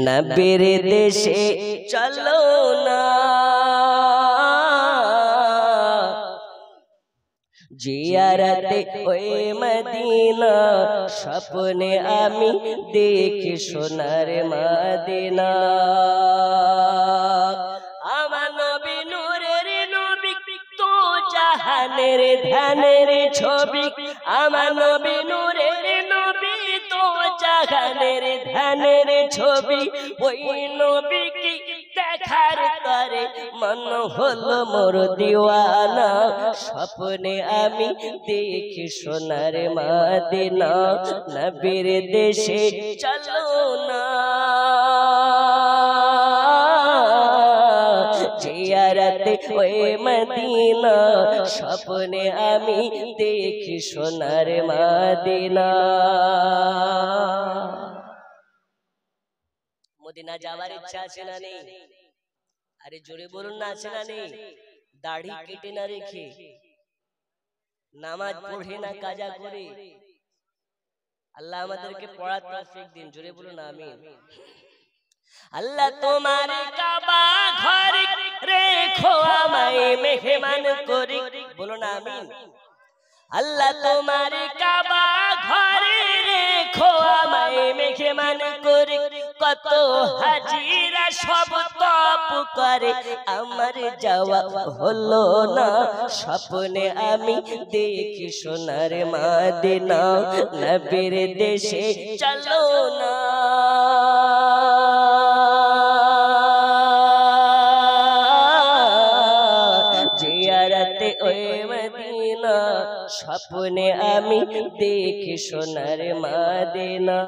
নবীর দেশে চলো না জিয়ারতে ওই মদিনা স্বপ্নে আমি দেখি সোনার মদিনা আমার নবী নূরের নবী তো জাহানের ধানের ছবি আমার নবী নূরের নবী তো জাহানের ধানের ছবি ওই নবীকে দেখার তরে মন হলো মোর দিওয়ানা স্বপ্নে আমি দেখি সোনার মদিনা নবীর দেশে চলো না জিয়ারতে ওই মদিনা স্বপ্নে আমি দেখি সোনার মদিনা মদিনা যাওয়ার ইচ্ছা আছে না নেই আরে জোরে বলুন না আছে না নেই দাড়ি কেটে না রেখে নামাজ পড়ে না কাজা করে আল্লাহ আমাদেরকে পড়ার তৌফিক দিন জোরে বলুন আমিন আল্লাহ তোমার কাবা ঘরে রেখো আমায় মেহমান করে বলুন আমিন আল্লাহ তোমার কাবা ঘরে রেখো আমায় মেহমান করে কত হাজিরা সব তপ করে আমার যাওয়া হলো না স্বপ্নে আমি দেখি সোনার মদিনা নবীর দেশে চলো না জিয়ারতে ওই মদিনা স্বপ্নে আমি দেখি সোনার মদিনা